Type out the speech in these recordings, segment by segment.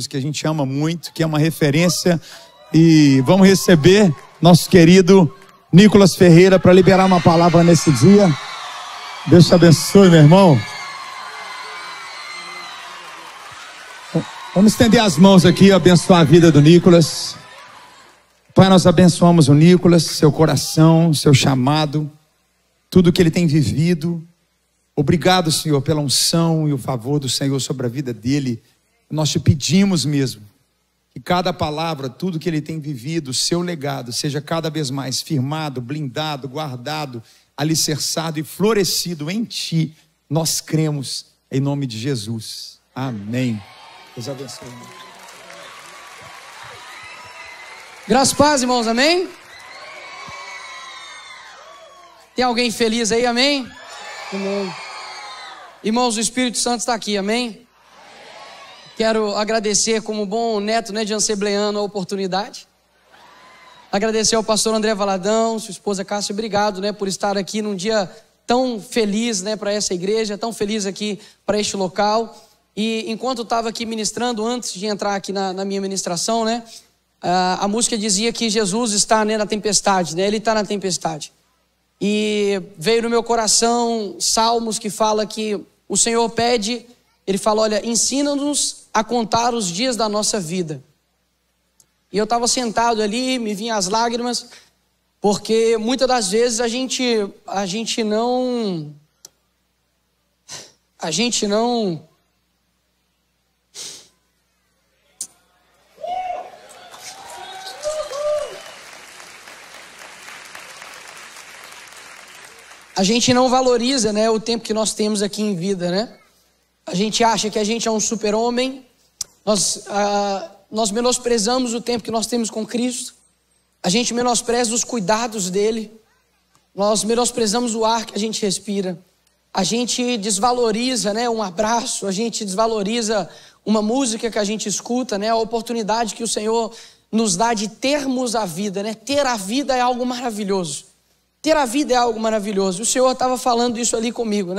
que a gente ama muito, que é uma referência, e vamos receber nosso querido Nicolas Ferreira para liberar uma palavra nesse dia. Deus te abençoe, meu irmão. Vamos estender as mãos aqui e abençoar a vida do Nicolas. Pai, nós abençoamos o Nicolas, seu coração, seu chamado, tudo que ele tem vivido. Obrigado, Senhor, pela unção e o favor do Senhor sobre a vida dele. Nós te pedimos mesmo que cada palavra, tudo que ele tem vivido, o seu legado, seja cada vez mais firmado, blindado, guardado, alicerçado e florescido em ti. Nós cremos em nome de Jesus. Amém. Deus abençoe. Graças e paz, irmãos, amém? Tem alguém feliz aí, amém? Amém. Irmãos, o Espírito Santo está aqui, amém? Quero agradecer como bom neto, de assembleano, a oportunidade. Agradecer ao pastor André Valadão, sua esposa Cássia, obrigado, por estar aqui num dia tão feliz, para essa igreja, tão feliz aqui para este local. E enquanto eu estava aqui ministrando, antes de entrar aqui na minha ministração, a música dizia que Jesus está na tempestade, Ele está na tempestade. E veio no meu coração salmos que fala que o Senhor pede, Ele fala, olha, ensina-nos a contar os dias da nossa vida. E eu estava sentado ali, me vinham as lágrimas, porque muitas das vezes a gente não valoriza, o tempo que nós temos aqui em vida, A gente acha que a gente é um super-homem, nós menosprezamos o tempo que nós temos com Cristo, a gente menospreza os cuidados dEle, nós menosprezamos o ar que a gente respira, a gente desvaloriza, um abraço, a gente desvaloriza uma música que a gente escuta, a oportunidade que o Senhor nos dá de termos a vida, Ter a vida é algo maravilhoso, ter a vida é algo maravilhoso. O Senhor estava falando isso ali comigo,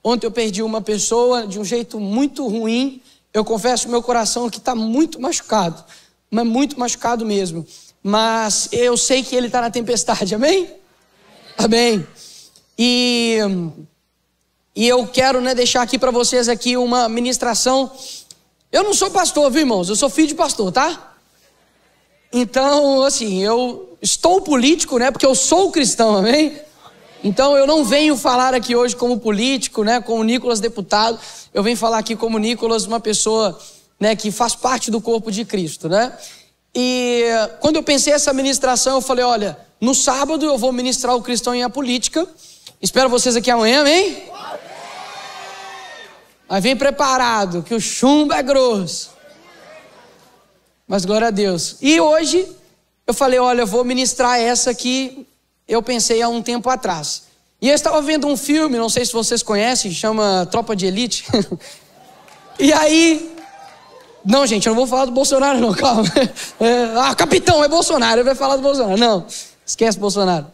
Ontem eu perdi uma pessoa de um jeito muito ruim. Eu confesso meu coração que está muito machucado, mas muito machucado mesmo. Mas eu sei que Ele está na tempestade, amém? Amém. E eu quero deixar aqui para vocês aqui uma ministração. Eu não sou pastor, viu, irmãos? Eu sou filho de pastor, tá? Então, assim, eu estou político, porque eu sou cristão, amém? Então eu não venho falar aqui hoje como político, como Nicolas deputado. Eu venho falar aqui como Nicolas, uma pessoa, que faz parte do corpo de Cristo, E quando eu pensei essa ministração, eu falei, olha, no sábado eu vou ministrar o cristão e a política. Espero vocês aqui amanhã, amém? Mas vem preparado, que o chumbo é grosso. Mas glória a Deus. E hoje eu falei, olha, eu vou ministrar essa aqui. Eu pensei há um tempo atrás. E eu estava vendo um filme, não sei se vocês conhecem, chama Tropa de Elite. E aí... Não, gente, eu não vou falar do Bolsonaro, não, calma. Capitão, é Bolsonaro, ele vai falar do Bolsonaro. Não, esquece Bolsonaro.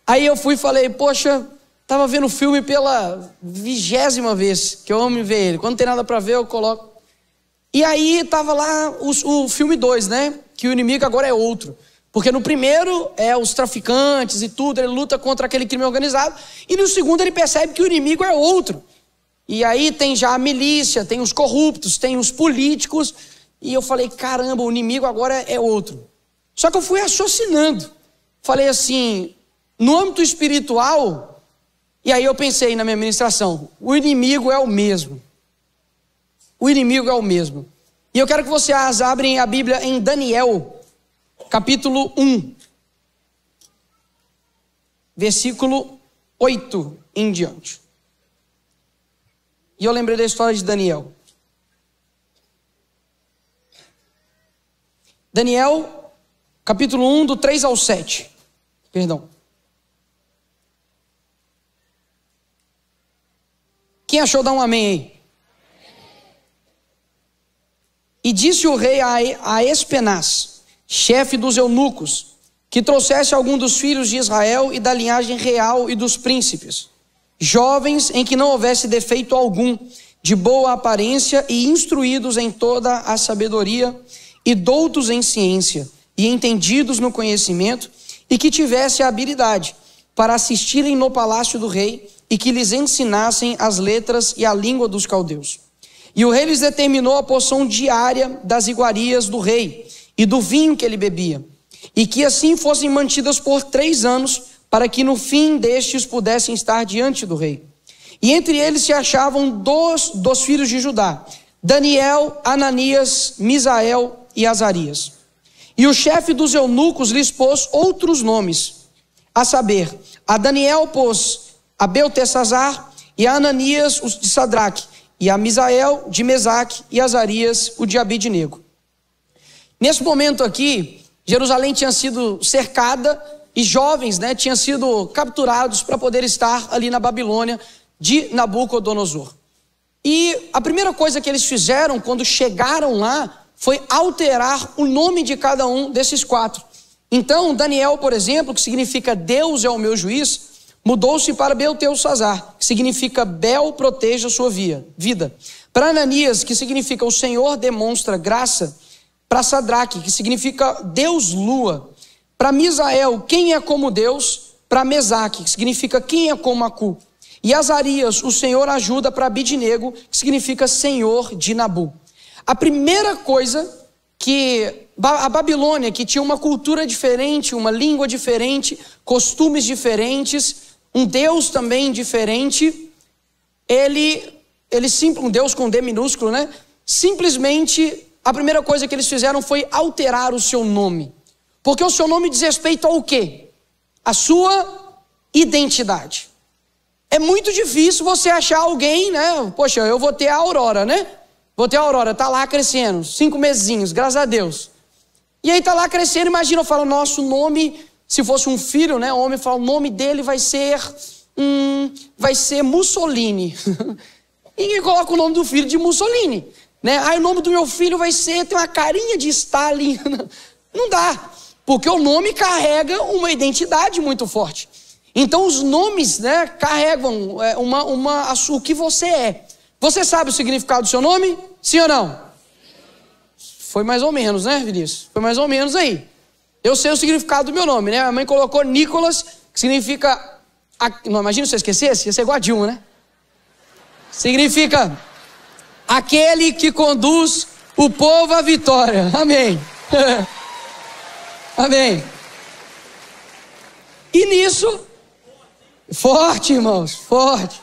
Aí eu fui e falei, poxa, estava vendo o filme pela 20ª vez, que eu amo ver ele. Quando não tem nada para ver, eu coloco. E aí estava lá o filme 2, que o inimigo agora é outro. Porque no primeiro é os traficantes e tudo, ele luta contra aquele crime organizado. E no segundo ele percebe que o inimigo é outro. E aí tem já a milícia, tem os corruptos, tem os políticos. E eu falei, caramba, o inimigo agora é outro. Só que eu fui raciocinando. Falei assim, no âmbito espiritual, e aí eu pensei na minha ministração, o inimigo é o mesmo. O inimigo é o mesmo. E eu quero que vocês abrem a Bíblia em Daniel, capítulo 1, versículo 8 em diante. E eu lembrei da história de Daniel. Daniel, capítulo 1, do 3 ao 7. Perdão. Quem achou, dá um amém aí. E disse o rei a Espenaz, chefe dos eunucos, que trouxesse algum dos filhos de Israel e da linhagem real e dos príncipes, jovens em que não houvesse defeito algum, de boa aparência e instruídos em toda a sabedoria, e doutos em ciência, e entendidos no conhecimento, e que tivesse a habilidade para assistirem no palácio do rei, e que lhes ensinassem as letras e a língua dos caldeus. E o rei lhes determinou a porção diária das iguarias do rei, e do vinho que ele bebia, e que assim fossem mantidas por 3 anos, para que no fim destes pudessem estar diante do rei. E entre eles se achavam dos filhos de Judá, Daniel, Ananias, Misael e Azarias. E o chefe dos eunucos lhes pôs outros nomes, a saber, a Daniel pôs a Beltesazar, e a Ananias os de Sadraque, e a Misael de Mesaque, e Azarias o de Abidnego. Nesse momento aqui, Jerusalém tinha sido cercada, e jovens, tinham sido capturados para poder estar ali na Babilônia de Nabucodonosor. E a primeira coisa que eles fizeram quando chegaram lá foi alterar o nome de cada um desses 4. Então Daniel, por exemplo, que significa Deus é o meu juiz, mudou-se para Beltesazar, que significa Bel proteja a sua vida. Para Ananias, que significa o Senhor demonstra graça. Para Sadraque, que significa Deus lua. Para Misael, quem é como Deus. Para Mesaque, que significa quem é como Acu. E Azarias, o Senhor ajuda. Para Abidnego, que significa Senhor de Nabu. A primeira coisa que a Babilônia, que tinha uma cultura diferente, uma língua diferente, costumes diferentes, um Deus também diferente, um Deus com D minúsculo, simplesmente a primeira coisa que eles fizeram foi alterar o seu nome. Porque o seu nome diz respeito ao quê? A sua identidade. É muito difícil você achar alguém, Poxa, eu vou ter a Aurora, Vou ter a Aurora, tá lá crescendo, 5 mesinhos, graças a Deus. E aí tá lá crescendo, imagina, eu falo, nosso nome, se fosse um filho, o homem fala, o nome dele vai ser Mussolini. Ninguém coloca o nome do filho de Mussolini. Aí o nome do meu filho tem uma carinha de Stalin. Não dá, porque o nome carrega uma identidade muito forte. Então os nomes carregam o que você é. Você sabe o significado do seu nome? Sim ou não? Foi mais ou menos, Vinícius? Foi mais ou menos aí. Eu sei o significado do meu nome, Minha mãe colocou Nicolas, que significa... Não, imagina se eu esquecesse, ia ser igual a Dilma, Significa... aquele que conduz o povo à vitória. Amém. Amém. E nisso, forte, irmãos, forte.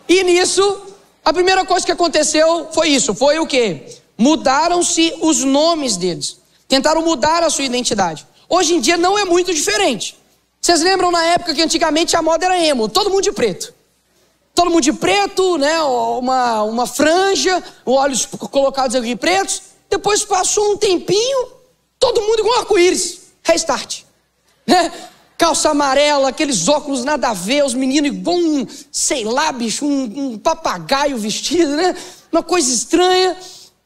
E nisso, a primeira coisa que aconteceu foi isso. Foi o quê? Mudaram-se os nomes deles. Tentaram mudar a sua identidade. Hoje em dia não é muito diferente. Vocês lembram na época que antigamente a moda era emo, todo mundo de preto. Todo mundo de preto, uma franja, olhos colocados aqui pretos. Depois passou um tempinho, todo mundo igual arco-íris. Restart. Calça amarela, aqueles óculos nada a ver, os meninos igual um papagaio vestido, Uma coisa estranha.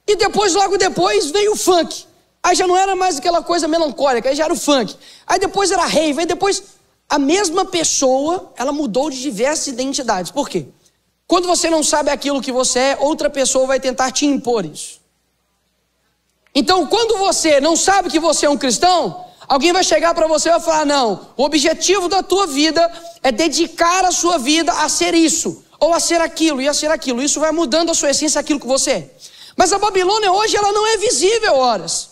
E depois, logo depois, veio o funk. Aí já não era mais aquela coisa melancólica, aí já era o funk. Aí depois era rave, aí depois... A mesma pessoa, ela mudou de diversas identidades. Por quê? Quando você não sabe aquilo que você é, outra pessoa vai tentar te impor isso. Então, quando você não sabe que você é um cristão, alguém vai chegar para você e vai falar, não, o objetivo da tua vida é dedicar a sua vida a ser isso, ou a ser aquilo, e a ser aquilo. Isso vai mudando a sua essência, aquilo que você é. Mas a Babilônia hoje, ela não é visível, horas.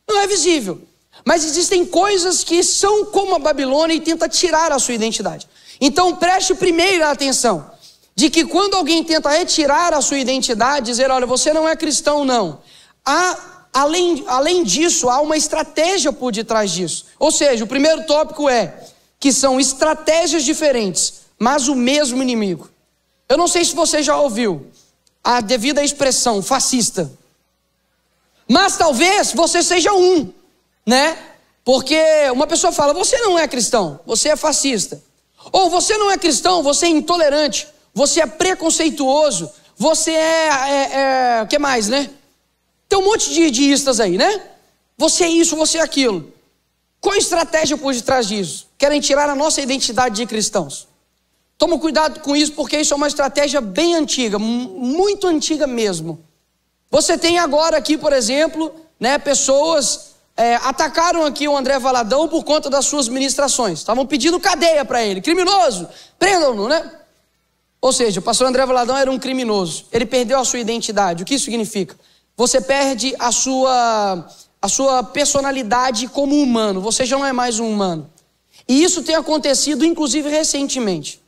Não é visível. Mas existem coisas que são como a Babilônia e tenta tirar a sua identidade. Então preste primeiro atenção, de que quando alguém tenta retirar a sua identidade, dizer, olha, você não é cristão, não. Além disso, há uma estratégia por detrás disso. Ou seja, o primeiro tópico é que são estratégias diferentes, mas o mesmo inimigo. Eu não sei se você já ouviu a devida expressão fascista. Mas talvez você seja um. Porque uma pessoa fala, você não é cristão, você é fascista. Ou você não é cristão, você é intolerante, você é preconceituoso, você o que mais, Tem um monte de istas aí, Você é isso, você é aquilo. Qual a estratégia por detrás disso? Querem tirar a nossa identidade de cristãos. Toma cuidado com isso, porque isso é uma estratégia bem antiga, muito antiga mesmo. Você tem agora aqui, por exemplo, né, pessoas atacaram aqui o André Valadão por conta das suas ministrações. Estavam pedindo cadeia para ele, criminoso, prendam-no, né? Ou seja, o pastor André Valadão era um criminoso. Ele perdeu a sua identidade. O que isso significa? Você perde a sua personalidade como humano. Você já não é mais um humano. E isso tem acontecido, inclusive, recentemente.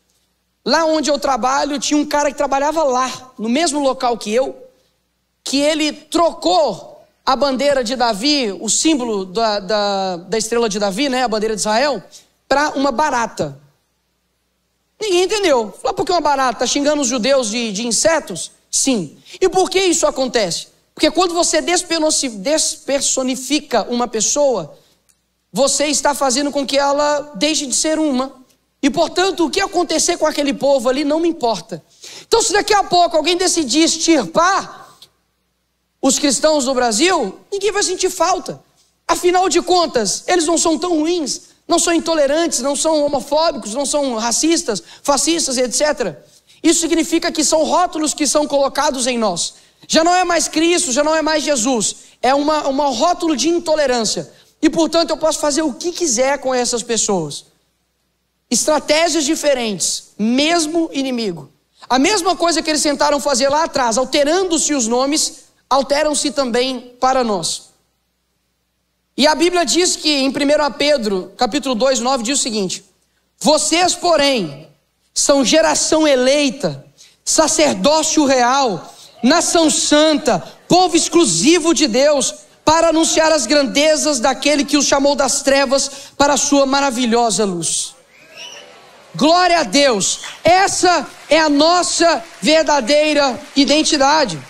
Lá onde eu trabalho, tinha um cara que trabalhava lá, no mesmo local que eu, que ele trocou a bandeira de Davi, o símbolo da estrela de Davi, né, a bandeira de Israel, para uma barata. Ninguém entendeu. Falou, por que uma barata? Está xingando os judeus de insetos? Sim. E por que isso acontece? Porque quando você despersonifica uma pessoa, você está fazendo com que ela deixe de ser uma. E portanto, o que acontecer com aquele povo ali não me importa. Então, se daqui a pouco alguém decidir extirpar os cristãos do Brasil, ninguém vai sentir falta. Afinal de contas, eles não são tão ruins, não são intolerantes, não são homofóbicos, não são racistas, fascistas, etc. Isso significa que são rótulos que são colocados em nós. Já não é mais Cristo, já não é mais Jesus. É um rótulo de intolerância. E portanto eu posso fazer o que quiser com essas pessoas. Estratégias diferentes, mesmo inimigo. A mesma coisa que eles tentaram fazer lá atrás, alterando-se os nomes, alteram-se também para nós. E a Bíblia diz que em 1 Pedro, capítulo 2, 9, diz o seguinte: vocês, porém, são geração eleita, sacerdócio real, nação santa, povo exclusivo de Deus, para anunciar as grandezas daquele que os chamou das trevas para a sua maravilhosa luz. Glória a Deus. Essa é a nossa verdadeira identidade.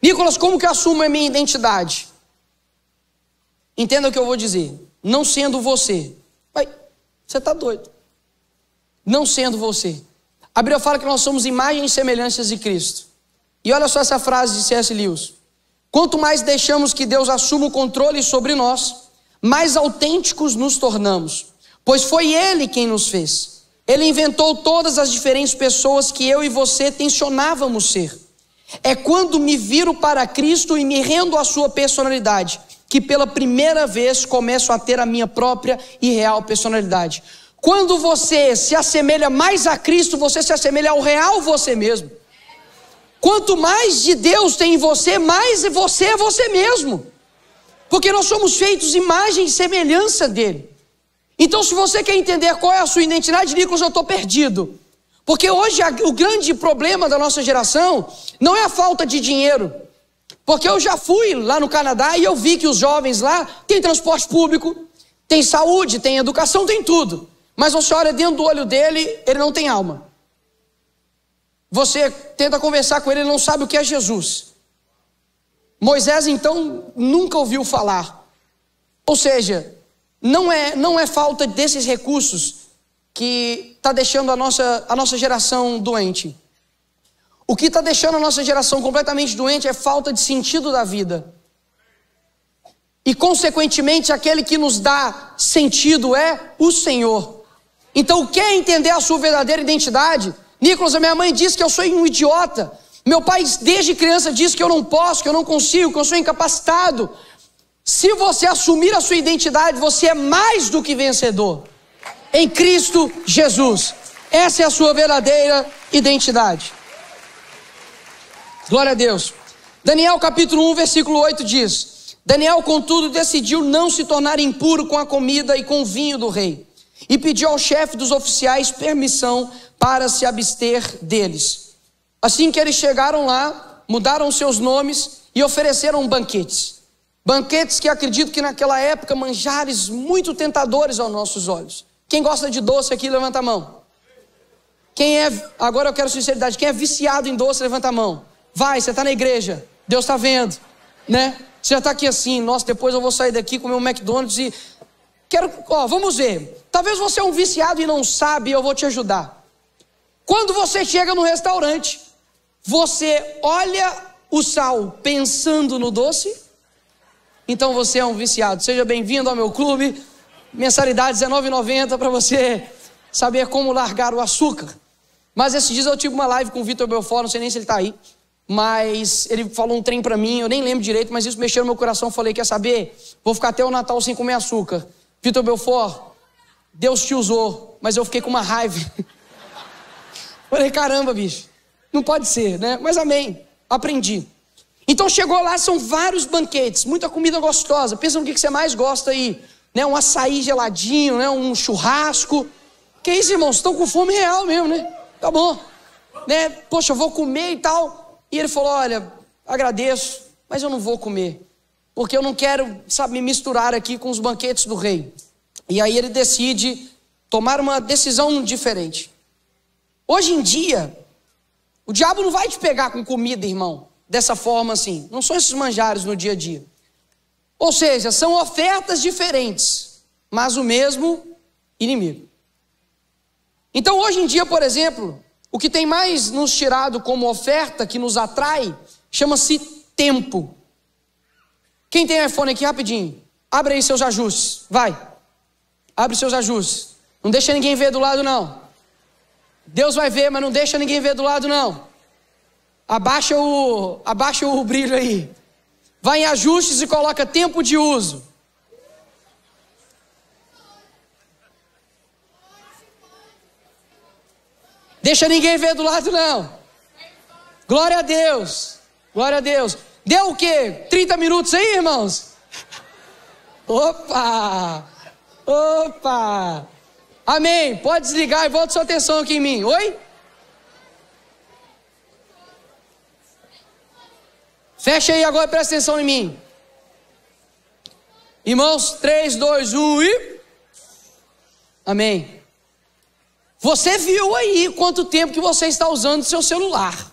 Nicolas, como que eu assumo a minha identidade? Entenda o que eu vou dizer. Não sendo você. Você está doido. Não sendo você. A Bíblia fala que nós somos imagens e semelhanças de Cristo. E olha só essa frase de C.S. Lewis: quanto mais deixamos que Deus assuma o controle sobre nós, mais autênticos nos tornamos, pois foi Ele quem nos fez. Ele inventou todas as diferentes pessoas que eu e você tensionávamos ser. É quando me viro para Cristo e me rendo à sua personalidade, que pela primeira vez começo a ter a minha própria e real personalidade. Quando você se assemelha mais a Cristo, você se assemelha ao real você mesmo. Quanto mais de Deus tem em você, mais você é você mesmo. Porque nós somos feitos imagem e semelhança dele. Então, se você quer entender qual é a sua identidade, Nicolas, eu estou perdido. Porque hoje o grande problema da nossa geração não é a falta de dinheiro. Porque eu já fui lá no Canadá e eu vi que os jovens lá têm transporte público, tem saúde, tem educação, tem tudo. Mas você olha dentro do olho dele, ele não tem alma. Você tenta conversar com ele, ele não sabe o que é Jesus. Moisés, então, nunca ouviu falar. Ou seja, não é falta desses recursos que está deixando a nossa geração doente. O que está deixando a nossa geração completamente doente é falta de sentido da vida. E consequentemente aquele que nos dá sentido é o Senhor. Então quer entender a sua verdadeira identidade? Nicolas, a minha mãe disse que eu sou um idiota. Meu pai desde criança disse que eu não posso, que eu não consigo, que eu sou incapacitado. Se você assumir a sua identidade, você é mais do que vencedor. Em Cristo Jesus. Essa é a sua verdadeira identidade. Glória a Deus. Daniel capítulo 1, versículo 8 diz: Daniel, contudo, decidiu não se tornar impuro com a comida e com o vinho do rei, e pediu ao chefe dos oficiais permissão para se abster deles. Assim que eles chegaram lá, mudaram seus nomes e ofereceram banquetes. Banquetes que acredito que naquela época, manjares muito tentadores aos nossos olhos. Quem gosta de doce aqui, levanta a mão. Agora eu quero sinceridade, quem é viciado em doce, levanta a mão. Vai, você está na igreja, Deus está vendo, né? Você já está aqui assim, nossa, depois eu vou sair daqui, comer um McDonald's e... vamos ver. Talvez você é um viciado e não sabe, eu vou te ajudar. Quando você chega no restaurante, você olha o sal pensando no doce? Então você é um viciado. Seja bem-vindo ao meu clube. Mensalidade R$19,90 para você saber como largar o açúcar. Mas esses dias eu tive uma live com o Vitor Belfort, não sei nem se ele está aí, mas ele falou um trem para mim, eu nem lembro direito, mas isso mexeu no meu coração. Eu falei, quer saber? Vou ficar até o Natal sem comer açúcar. Vitor Belfort, Deus te usou, mas eu fiquei com uma raiva. Falei, caramba, bicho, não pode ser, né? Mas amém, aprendi. Então chegou lá, são vários banquetes, muita comida gostosa. Pensa no que você mais gosta aí, né? Um açaí geladinho, né? Um churrasco. Que isso, irmãos? Estão com fome real mesmo, né? Tá bom, né? Poxa, eu vou comer e tal. E ele falou, olha, agradeço, mas eu não vou comer, porque eu não quero, sabe, me misturar aqui com os banquetes do rei. E aí ele decide tomar uma decisão diferente. Hoje em dia, o diabo não vai te pegar com comida, irmão, dessa forma assim. Não são esses manjares no dia a dia. Ou seja, são ofertas diferentes, mas o mesmo inimigo. Então hoje em dia, por exemplo, o que tem mais nos tirado como oferta, que nos atrai, chama-se tempo. Quem tem iPhone aqui rapidinho? Abre aí seus ajustes, vai. Abre seus ajustes. Não deixa ninguém ver do lado não. Deus vai ver, mas não deixa ninguém ver do lado não. Abaixa o brilho aí. Vai em ajustes e coloca tempo de uso. Deixa ninguém ver do lado não. Glória a Deus. Glória a Deus. Deu o quê? 30 minutos aí, irmãos? Opa! Opa! Amém. Pode desligar e volta sua atenção aqui em mim. Oi? Fecha aí agora, presta atenção em mim. Irmãos, 3, 2, 1 e... Amém. Você viu aí quanto tempo que você está usando seu celular.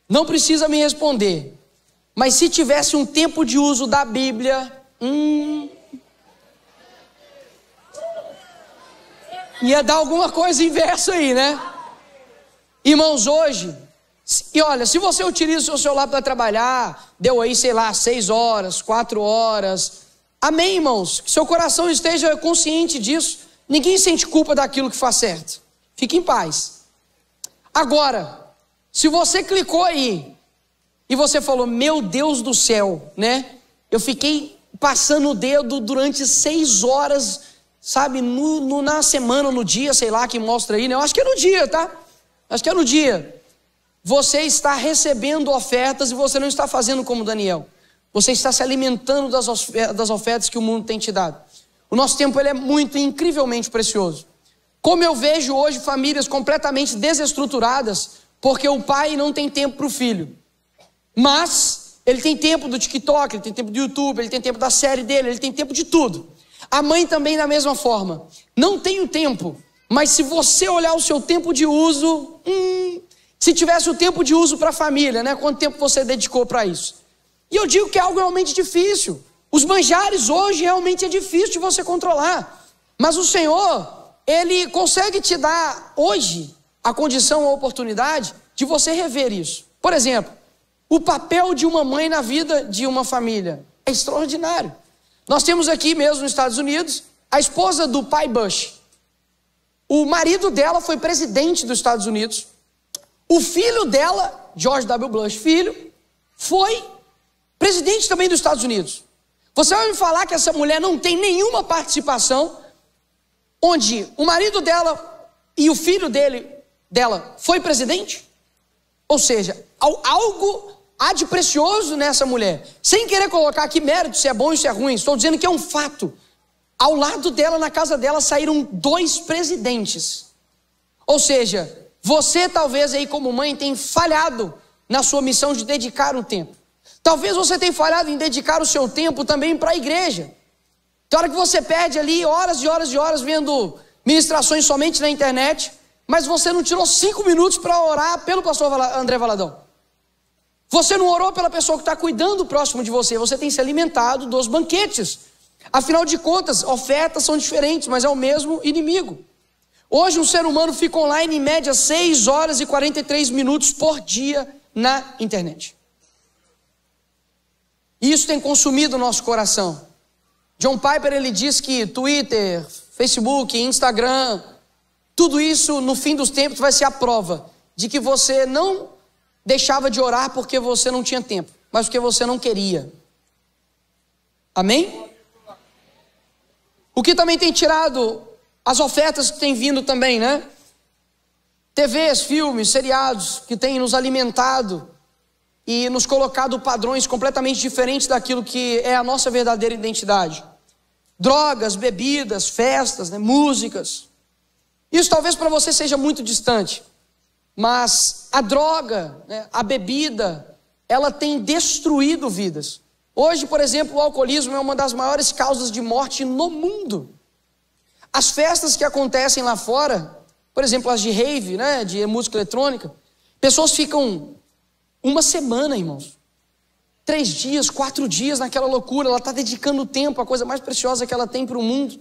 Não precisa me responder. Mas se tivesse um tempo de uso da Bíblia... ia dar alguma coisa inversa aí, né? Irmãos, hoje... E olha, se você utiliza o seu celular para trabalhar, deu aí, sei lá, 6 horas, 4 horas. Amém, irmãos? Que seu coração esteja consciente disso. Ninguém sente culpa daquilo que faz certo. Fique em paz. Agora, se você clicou aí e você falou, meu Deus do céu, né? Eu fiquei passando o dedo durante 6 horas, sabe? Na semana, no dia, sei lá, que mostra aí, né? Eu acho que é no dia, tá? Acho que é no dia. Você está recebendo ofertas e você não está fazendo como Daniel. Você está se alimentando das ofertas que o mundo tem te dado. O nosso tempo ele é muito, incrivelmente precioso. Como eu vejo hoje famílias completamente desestruturadas, porque o pai não tem tempo para o filho. Mas ele tem tempo do TikTok, ele tem tempo do YouTube, ele tem tempo da série dele, ele tem tempo de tudo. A mãe também da mesma forma. Não tenho tempo, mas se você olhar o seu tempo de uso... se tivesse o tempo de uso para a família, né? Quanto tempo você dedicou para isso? E eu digo que é algo realmente difícil. Os manjares hoje realmente é difícil de você controlar. Mas o Senhor, Ele consegue te dar hoje a condição, a oportunidade de você rever isso. Por exemplo, o papel de uma mãe na vida de uma família é extraordinário. Nós temos aqui mesmo nos Estados Unidos a esposa do pai Bush. O marido dela foi presidente dos Estados Unidos. O filho dela, George W. Bush, filho, foi presidente também dos Estados Unidos. Você vai me falar que essa mulher não tem nenhuma participação, onde o marido dela e o filho dela foi presidente? Ou seja, algo há de precioso nessa mulher. Sem querer colocar aqui mérito, se é bom ou se é ruim, estou dizendo que é um fato. Ao lado dela, na casa dela, saíram 2 presidentes. Ou seja... você talvez aí como mãe tenha falhado na sua missão de dedicar um tempo. Talvez você tenha falhado em dedicar o seu tempo também para a igreja. Tem hora que você perde ali horas e horas e horas vendo ministrações somente na internet, mas você não tirou 5 minutos para orar pelo pastor André Valadão. Você não orou pela pessoa que está cuidando próximo de você, você tem se alimentado dos banquetes. Afinal de contas, ofertas são diferentes, mas é o mesmo inimigo. Hoje um ser humano fica online em média 6 horas e 43 minutos por dia na internet. E isso tem consumido o nosso coração. John Piper ele diz que Twitter, Facebook, Instagram, tudo isso no fim dos tempos vai ser a prova de que você não deixava de orar porque você não tinha tempo, mas porque você não queria. Amém? O que também tem tirado as ofertas que tem vindo também, né? TVs, filmes, seriados que têm nos alimentado e nos colocado padrões completamente diferentes daquilo que é a nossa verdadeira identidade. Drogas, bebidas, festas, né? Músicas. Isso talvez para você seja muito distante, mas a droga, né? A bebida, ela tem destruído vidas. Hoje, por exemplo, o alcoolismo é uma das maiores causas de morte no mundo. As festas que acontecem lá fora, por exemplo, as de rave, né, de música eletrônica, pessoas ficam uma semana, irmãos, 3 dias, 4 dias naquela loucura. Ela está dedicando tempo, a coisa mais preciosa que ela tem para o mundo.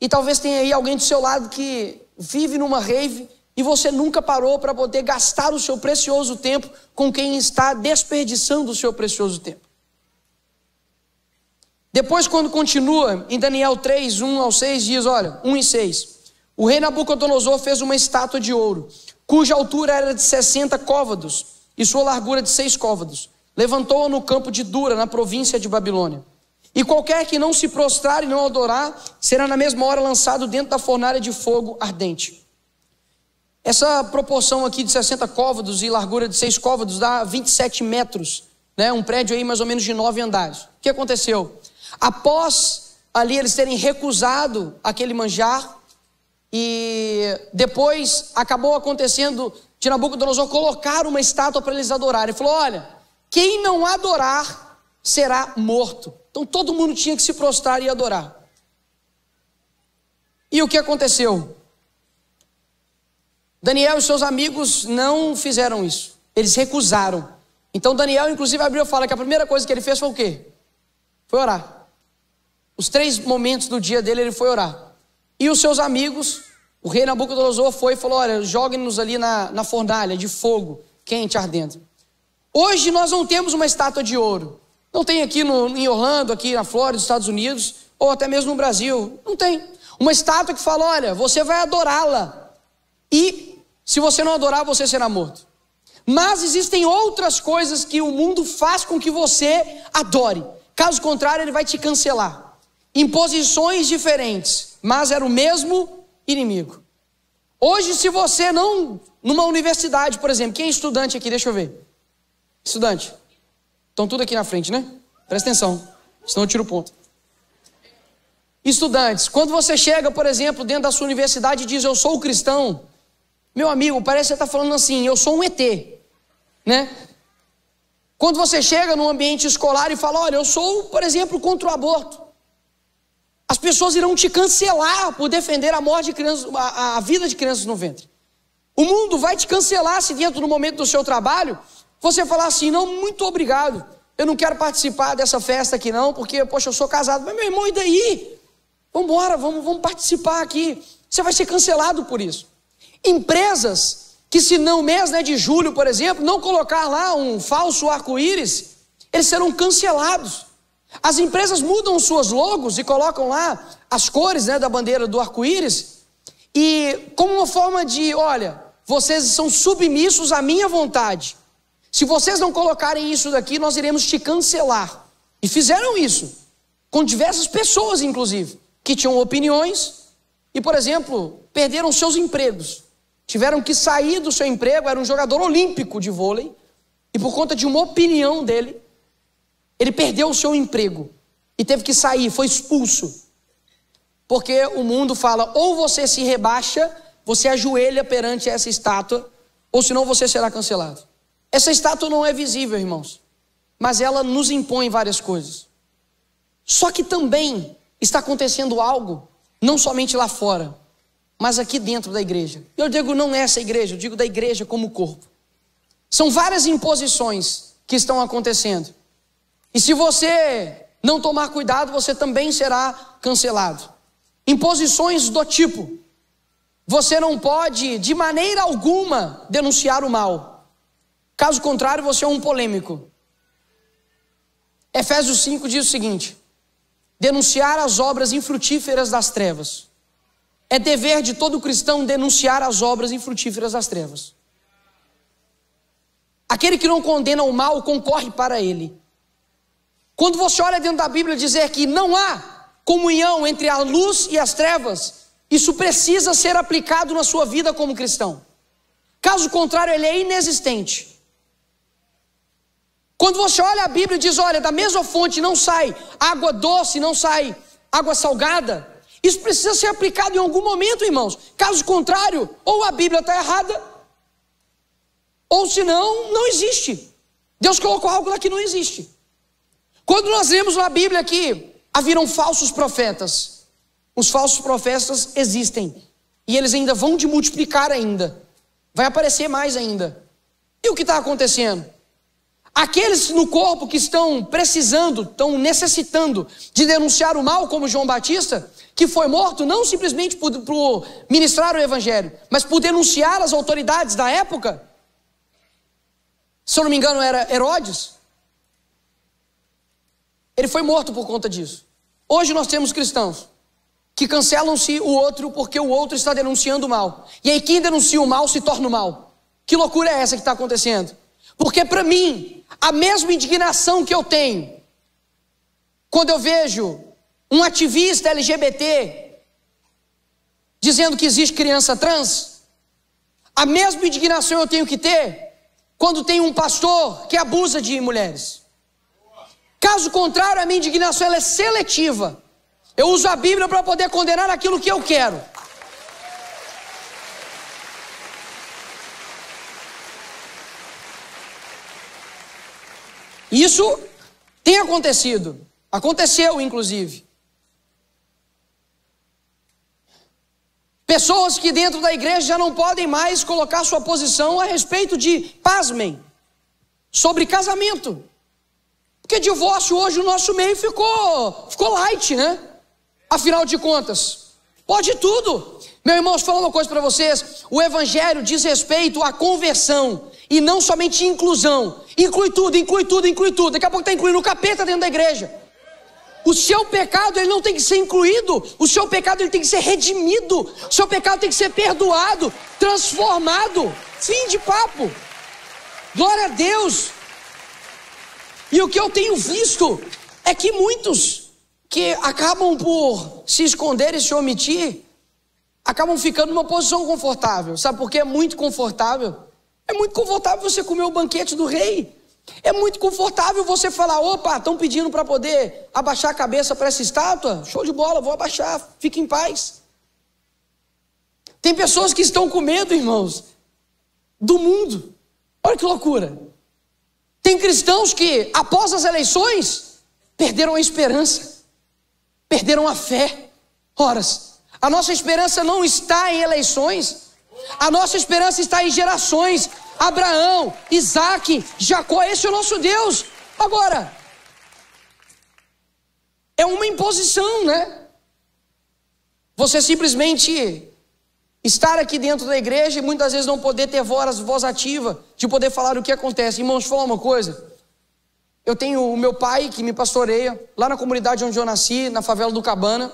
E talvez tenha aí alguém do seu lado que vive numa rave e você nunca parou para poder gastar o seu precioso tempo com quem está desperdiçando o seu precioso tempo. Depois, quando continua em Daniel 3, 1 ao 6, diz, olha, 1 e 6. O rei Nabucodonosor fez uma estátua de ouro, cuja altura era de 60 côvados e sua largura de 6 côvados. Levantou-a no campo de Dura, na província de Babilônia. E qualquer que não se prostrar e não adorar, será na mesma hora lançado dentro da fornalha de fogo ardente. Essa proporção aqui de 60 côvados e largura de 6 côvados dá 27 metros, né? Um prédio aí mais ou menos de 9 andares. O que aconteceu? Após ali eles terem recusado aquele manjar, e depois acabou acontecendo de Nabucodonosor colocar uma estátua para eles adorarem. Ele falou, olha, quem não adorar será morto. Então todo mundo tinha que se prostrar e adorar. E o que aconteceu? Daniel e seus amigos não fizeram isso. Eles recusaram. Então Daniel inclusive abriu e fala que a primeira coisa que ele fez foi o quê? Foi orar. Os 3 momentos do dia dele ele foi orar. E os seus amigos, o rei Nabucodonosor foi e falou, olha, joguem-nos ali na fornalha de fogo quente, ardendo. Hoje nós não temos uma estátua de ouro. Não tem aqui em Orlando, aqui na Flórida, nos Estados Unidos, ou até mesmo no Brasil. Não tem. Uma estátua que fala, olha, você vai adorá-la. E se você não adorar, você será morto. Mas existem outras coisas que o mundo faz com que você adore. Caso contrário, ele vai te cancelar. Em posições diferentes, mas era o mesmo inimigo. Hoje, se você não, numa universidade, por exemplo, quem é estudante aqui, deixa eu ver. Estudante. Estão tudo aqui na frente, né? Presta atenção, senão eu tiro o ponto. Estudantes, quando você chega, por exemplo, dentro da sua universidade e diz, eu sou cristão, meu amigo, parece que você está falando assim, eu sou um ET, né? Quando você chega num ambiente escolar e fala, olha, eu sou, por exemplo, contra o aborto, as pessoas irão te cancelar por defender a morte de crianças, a vida de crianças no ventre. O mundo vai te cancelar se dentro do momento do seu trabalho você falar assim, não, muito obrigado, eu não quero participar dessa festa aqui não, porque, poxa, eu sou casado. Mas meu irmão, e daí? Vamos embora, vamos participar aqui. Você vai ser cancelado por isso. Empresas que se não mês, né, de julho, por exemplo, não colocar lá um falso arco-íris, eles serão cancelados. As empresas mudam suas logos e colocam lá as cores, né, da bandeira do arco-íris, e como uma forma de, olha, vocês são submissos à minha vontade. Se vocês não colocarem isso daqui, nós iremos te cancelar. E fizeram isso, com diversas pessoas inclusive, que tinham opiniões e, por exemplo, perderam seus empregos. Tiveram que sair do seu emprego, era um jogador olímpico de vôlei, e por conta de uma opinião dele, ele perdeu o seu emprego e teve que sair, foi expulso. Porque o mundo fala, ou você se rebaixa, você ajoelha perante essa estátua, ou senão você será cancelado. Essa estátua não é visível, irmãos, mas ela nos impõe várias coisas. Só que também está acontecendo algo, não somente lá fora, mas aqui dentro da igreja. Eu digo não nessa igreja, eu digo da igreja como corpo. São várias imposições que estão acontecendo. E se você não tomar cuidado, você também será cancelado. Imposições do tipo, você não pode de maneira alguma denunciar o mal. Caso contrário, você é um polêmico. Efésios 5 diz o seguinte, denunciar as obras infrutíferas das trevas é dever de todo cristão denunciar as obras infrutíferas das trevas. Aquele que não condena o mal concorre para ele. Quando você olha dentro da Bíblia dizer que não há comunhão entre a luz e as trevas, isso precisa ser aplicado na sua vida como cristão. Caso contrário, ele é inexistente. Quando você olha a Bíblia e diz, olha, da mesma fonte não sai água doce, não sai água salgada, isso precisa ser aplicado em algum momento, irmãos. Caso contrário, ou a Bíblia está errada, ou senão, não existe. Deus colocou algo lá que não existe. Quando nós lemos na Bíblia que haviam falsos profetas, os falsos profetas existem, e eles ainda vão de multiplicar ainda, vai aparecer mais ainda. E o que está acontecendo? Aqueles no corpo que estão precisando, estão necessitando de denunciar o mal, como João Batista, que foi morto não simplesmente por ministrar o evangelho, mas por denunciar as autoridades da época. Se eu não me engano era Herodes. Ele foi morto por conta disso. Hoje nós temos cristãos que cancelam-se o outro porque o outro está denunciando o mal. E aí quem denuncia o mal se torna o mal. Que loucura é essa que está acontecendo? Porque para mim, a mesma indignação que eu tenho quando eu vejo um ativista LGBT dizendo que existe criança trans, a mesma indignação eu tenho que ter quando tem um pastor que abusa de mulheres. Caso contrário, a minha indignação ela é seletiva. Eu uso a Bíblia para poder condenar aquilo que eu quero. Isso tem acontecido. Aconteceu, inclusive. Pessoas que dentro da igreja já não podem mais colocar sua posição a respeito de, pasmem, sobre casamento. Porque divórcio hoje no nosso meio ficou light, né? Afinal de contas, pode tudo. Meu irmão, deixa eu falar uma coisa para vocês. O evangelho diz respeito à conversão e não somente inclusão. Inclui tudo, inclui tudo, inclui tudo. Daqui a pouco está incluindo o capeta dentro da igreja. O seu pecado ele não tem que ser incluído. O seu pecado ele tem que ser redimido. O seu pecado tem que ser perdoado, transformado. Fim de papo. Glória a Deus. E o que eu tenho visto é que muitos que acabam por se esconder e se omitir, acabam ficando numa posição confortável. Sabe por quê? É muito confortável. É muito confortável você comer o banquete do rei. É muito confortável você falar, opa, estão pedindo para poder abaixar a cabeça para essa estátua? Show de bola, vou abaixar, fique em paz. Tem pessoas que estão com medo, irmãos, do mundo. Olha que loucura. Tem cristãos que, após as eleições, perderam a esperança, perderam a fé. Ora, a nossa esperança não está em eleições, a nossa esperança está em gerações. Abraão, Isaac, Jacó, esse é o nosso Deus. Agora, é uma imposição, né? Você simplesmente estar aqui dentro da igreja e muitas vezes não poder ter voz ativa, de poder falar o que acontece. Irmãos, deixa eu falar uma coisa. Eu tenho o meu pai que me pastoreia, lá na comunidade onde eu nasci, na favela do Cabana.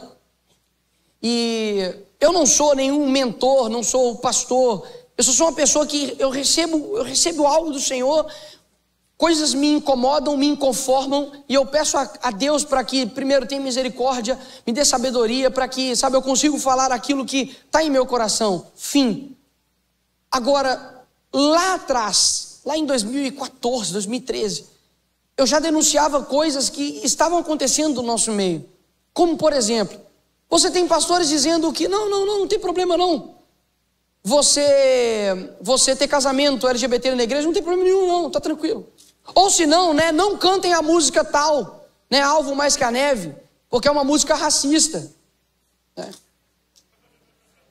E eu não sou nenhum mentor, não sou pastor. Eu sou uma pessoa que eu recebo algo do Senhor, coisas me incomodam, me inconformam, e eu peço a Deus para que, primeiro, tenha misericórdia, me dê sabedoria, para que, eu consiga falar aquilo que está em meu coração. Fim. Agora, lá atrás, lá em 2014, 2013, eu já denunciava coisas que estavam acontecendo no nosso meio. Como, por exemplo, você tem pastores dizendo que não tem problema não. Você ter casamento LGBT na igreja não tem problema nenhum não, tá tranquilo. Ou se não, né, não cantem a música tal, né, Alvo Mais Que a Neve, porque é uma música racista, né?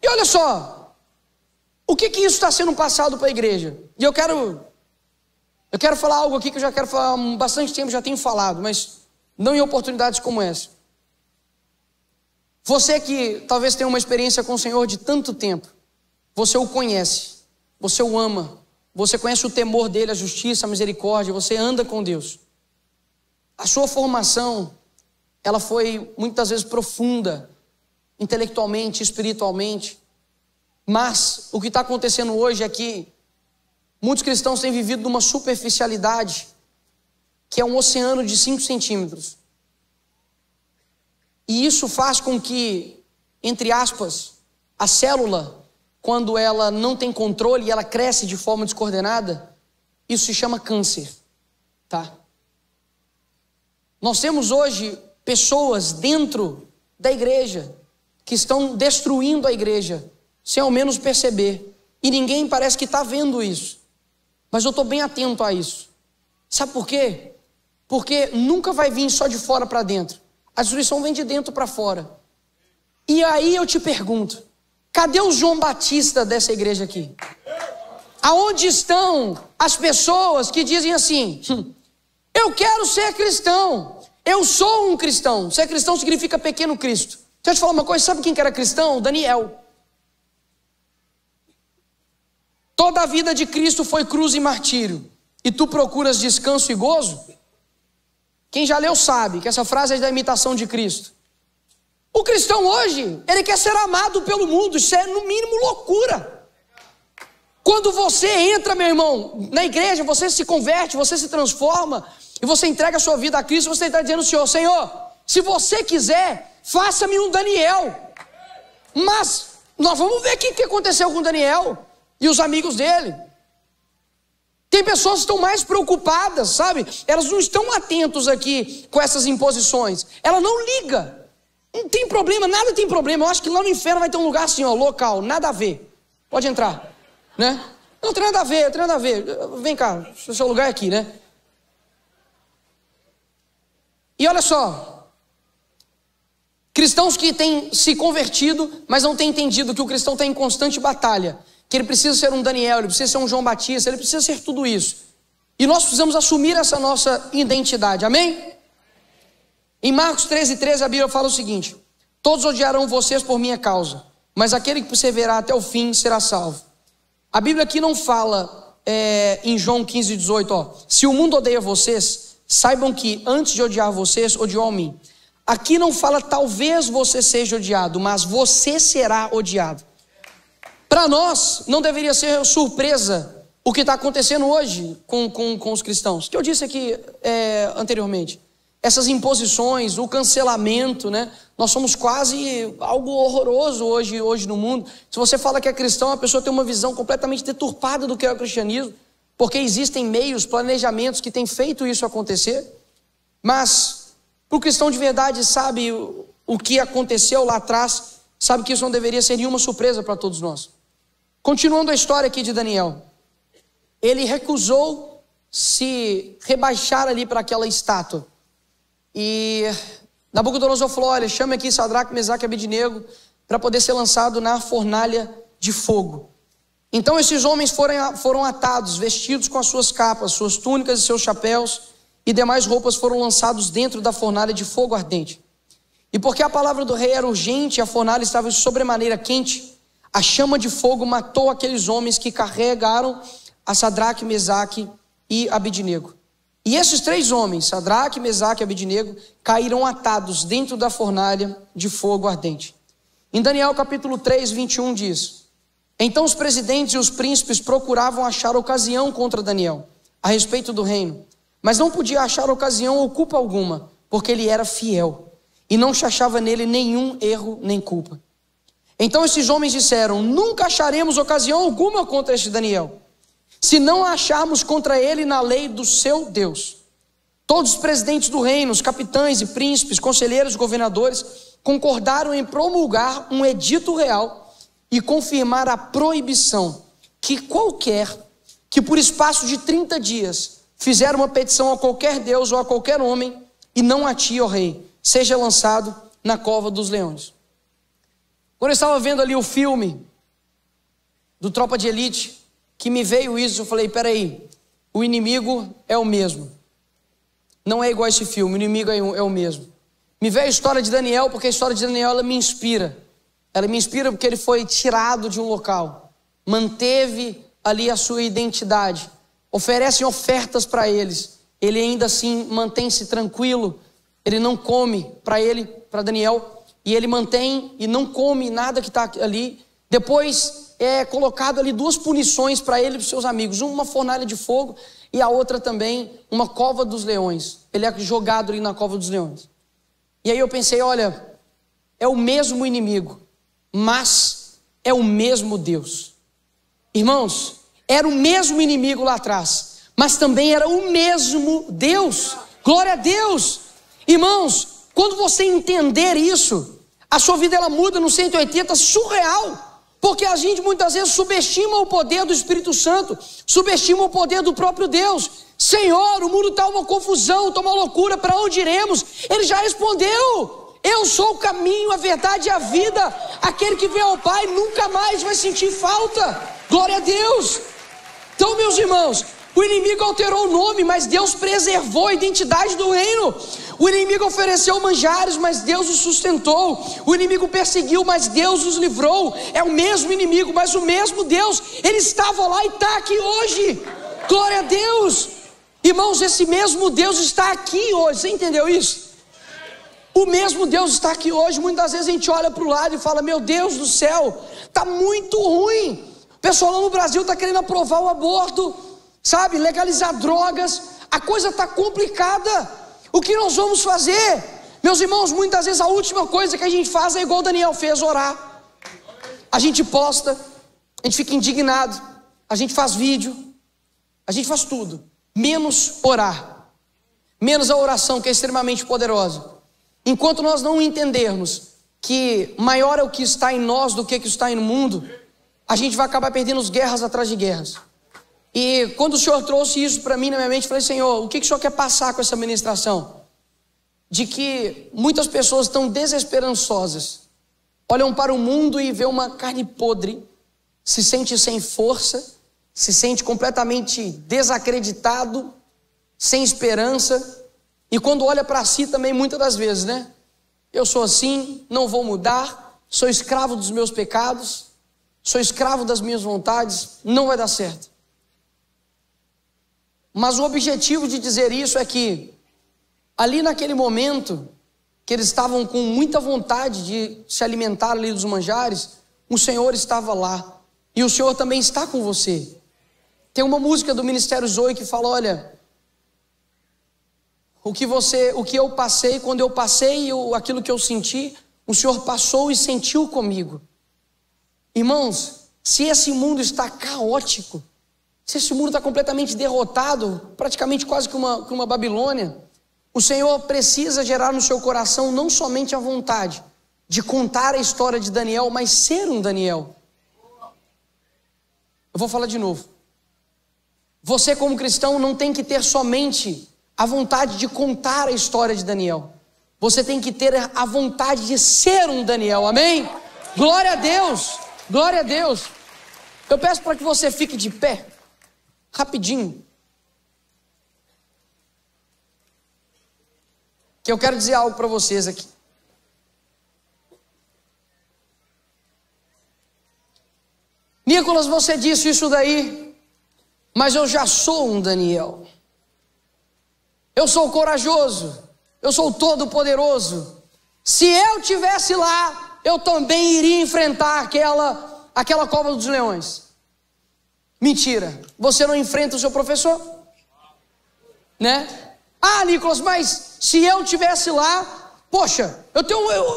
E olha só, o que isso está sendo passado para a igreja? E eu quero falar algo aqui que eu já quero falar há bastante tempo, já tenho falado, mas não em oportunidades como essa. Você que talvez tenha uma experiência com o Senhor de tanto tempo, você o conhece, você o ama, você conhece o temor dele, a justiça, a misericórdia, você anda com Deus. A sua formação, ela foi muitas vezes profunda, intelectualmente, espiritualmente. Mas o que está acontecendo hoje é que muitos cristãos têm vivido numa superficialidade, que é um oceano de 5 centímetros. E isso faz com que, entre aspas, a célula, quando ela não tem controle e ela cresce de forma descoordenada, isso se chama câncer, tá? Nós temos hoje pessoas dentro da igreja que estão destruindo a igreja, sem ao menos perceber. E ninguém parece que está vendo isso. Mas eu estou bem atento a isso. Sabe por quê? Porque nunca vai vir só de fora para dentro. A destruição vem de dentro para fora. E aí eu te pergunto, cadê o João Batista dessa igreja aqui? Aonde estão as pessoas que dizem assim, eu quero ser cristão, eu sou um cristão. Ser cristão significa pequeno Cristo. Deixa eu te falar uma coisa, sabe quem que era cristão? Daniel. Toda a vida de Cristo foi cruz e martírio. E tu procuras descanso e gozo? Quem já leu sabe que essa frase é da imitação de Cristo. O cristão hoje, ele quer ser amado pelo mundo. Isso é no mínimo loucura. Quando você entra, meu irmão, na igreja, você se converte, você se transforma, e você entrega a sua vida a Cristo, você está dizendo ao Senhor, Senhor, se você quiser, faça-me um Daniel. Mas nós vamos ver o que aconteceu com Daniel e os amigos dele. Tem pessoas que estão mais preocupadas, sabe? Elas não estão atentos aqui com essas imposições. Ela não liga. Não tem problema, nada tem problema. Eu acho que lá no inferno vai ter um lugar assim, ó, local, nada a ver. Pode entrar, né? Não tem nada a ver, tem nada a ver. Vem cá, o seu lugar é aqui, né? E olha só, cristãos que têm se convertido, mas não têm entendido que o cristão está em constante batalha, que ele precisa ser um Daniel, ele precisa ser um João Batista, ele precisa ser tudo isso. E nós precisamos assumir essa nossa identidade, amém? Em Marcos 13:13 a Bíblia fala o seguinte, todos odiarão vocês por minha causa, mas aquele que perseverar até o fim será salvo. A Bíblia aqui não fala em João 15:18, ó, se o mundo odeia vocês, saibam que antes de odiar vocês, odiou a mim. Aqui não fala talvez você seja odiado, mas você será odiado. Para nós, não deveria ser surpresa o que está acontecendo hoje com os cristãos. Que eu disse aqui anteriormente. Essas imposições, o cancelamento, né? Nós somos quase algo horroroso hoje no mundo. Se você fala que é cristão, a pessoa tem uma visão completamente deturpada do que é o cristianismo, porque existem meios, planejamentos que têm feito isso acontecer. Mas o cristão de verdade sabe o que aconteceu lá atrás, sabe que isso não deveria ser nenhuma surpresa para todos nós. Continuando a história aqui de Daniel, ele recusou se rebaixar ali para aquela estátua. E Nabucodonosor falou, olha, chame aqui Sadraque, Mesaque e Abednego para poder ser lançado na fornalha de fogo. Então esses homens foram atados, vestidos com as suas capas, suas túnicas e seus chapéus, e demais roupas foram lançados dentro da fornalha de fogo ardente. E porque a palavra do rei era urgente, a fornalha estava sobremaneira quente, a chama de fogo matou aqueles homens que carregaram a Sadraque, Mesaque e Abednego. E esses 3 homens, Sadraque, Mesaque e Abednego, caíram atados dentro da fornalha de fogo ardente. Em Daniel capítulo 3, 21 diz, então os presidentes e os príncipes procuravam achar ocasião contra Daniel, a respeito do reino, mas não podia achar ocasião ou culpa alguma, porque ele era fiel, e não se achava nele nenhum erro nem culpa. Então esses homens disseram, nunca acharemos ocasião alguma contra este Daniel, se não a acharmos contra ele na lei do seu Deus. Todos os presidentes do reino, os capitães e príncipes, conselheiros e governadores, concordaram em promulgar um edito real e confirmar a proibição que qualquer que por espaço de 30 dias fizer uma petição a qualquer Deus ou a qualquer homem, e não a ti, ó rei, seja lançado na cova dos leões. Quando eu estava vendo ali o filme do Tropa de Elite, que me veio isso, eu falei, peraí, o inimigo é o mesmo. Não é igual a esse filme, o inimigo é o mesmo. Me veio a história de Daniel, porque a história de Daniel, ela me inspira. Ela me inspira porque ele foi tirado de um local, manteve ali a sua identidade, oferecem ofertas para eles, ele ainda assim mantém-se tranquilo, ele não come para Daniel, e ele mantém e não come nada que está ali. Depois é colocado ali 2 punições para ele e para os seus amigos, uma fornalha de fogo e a outra também uma cova dos leões. Ele é jogado ali na cova dos leões. E aí eu pensei, olha, é o mesmo inimigo, mas é o mesmo Deus. Irmãos, era o mesmo inimigo lá atrás, mas também era o mesmo Deus. Glória a Deus. Irmãos, quando você entender isso, a sua vida ela muda no 180, surreal. Porque a gente muitas vezes subestima o poder do Espírito Santo, subestima o poder do próprio Deus. Senhor, o mundo está uma confusão, está uma loucura, para onde iremos? Ele já respondeu: eu sou o caminho, a verdade e a vida. Aquele que vem ao Pai nunca mais vai sentir falta. Glória a Deus. Então, meus irmãos, o inimigo alterou o nome, mas Deus preservou a identidade do reino. O inimigo ofereceu manjares, mas Deus os sustentou. O inimigo perseguiu, mas Deus os livrou. É o mesmo inimigo, mas o mesmo Deus. Ele estava lá e está aqui hoje. Glória a Deus. Irmãos, esse mesmo Deus está aqui hoje. Você entendeu isso? O mesmo Deus está aqui hoje. Muitas vezes a gente olha para o lado e fala: meu Deus do céu, está muito ruim. O pessoal lá no Brasil está querendo aprovar o aborto, sabe, legalizar drogas. A coisa está complicada. O que nós vamos fazer? Meus irmãos, muitas vezes a última coisa que a gente faz é igual Daniel fez, orar. A gente posta, a gente fica indignado, a gente faz vídeo, a gente faz tudo, menos orar, menos a oração, que é extremamente poderosa. Enquanto nós não entendermos que maior é o que está em nós do que está no mundo, a gente vai acabar perdendo guerras atrás de guerras. E quando o Senhor trouxe isso para mim na minha mente, eu falei: Senhor, o que o Senhor quer passar com essa ministração? De que muitas pessoas estão desesperançosas, olham para o mundo e vê uma carne podre, se sente sem força, se sente completamente desacreditado, sem esperança. E quando olha para si também, muitas das vezes, né? Eu sou assim, não vou mudar, sou escravo dos meus pecados, sou escravo das minhas vontades, não vai dar certo. Mas o objetivo de dizer isso é que, ali naquele momento, que eles estavam com muita vontade de se alimentar ali dos manjares, o Senhor estava lá. E o Senhor também está com você. Tem uma música do Ministério Zoe que fala: olha, o que eu passei, quando eu passei, aquilo que eu senti, o Senhor passou e sentiu comigo. Irmãos, se esse mundo está caótico, se esse mundo está completamente derrotado, praticamente quase que uma Babilônia, o Senhor precisa gerar no seu coração não somente a vontade de contar a história de Daniel, mas ser um Daniel. Eu vou falar de novo. Você, como cristão, não tem que ter somente a vontade de contar a história de Daniel. Você tem que ter a vontade de ser um Daniel, amém? Glória a Deus, glória a Deus. Eu peço para que você fique de pé, rapidinho, que eu quero dizer algo para vocês aqui. Nicolas, você disse isso daí, mas eu já sou um Daniel. Eu sou corajoso, eu sou todo-poderoso. Se eu estivesse lá, eu também iria enfrentar aquela cova dos leões. Mentira, você não enfrenta o seu professor, né? Ah, Nicolas, mas se eu estivesse lá, poxa,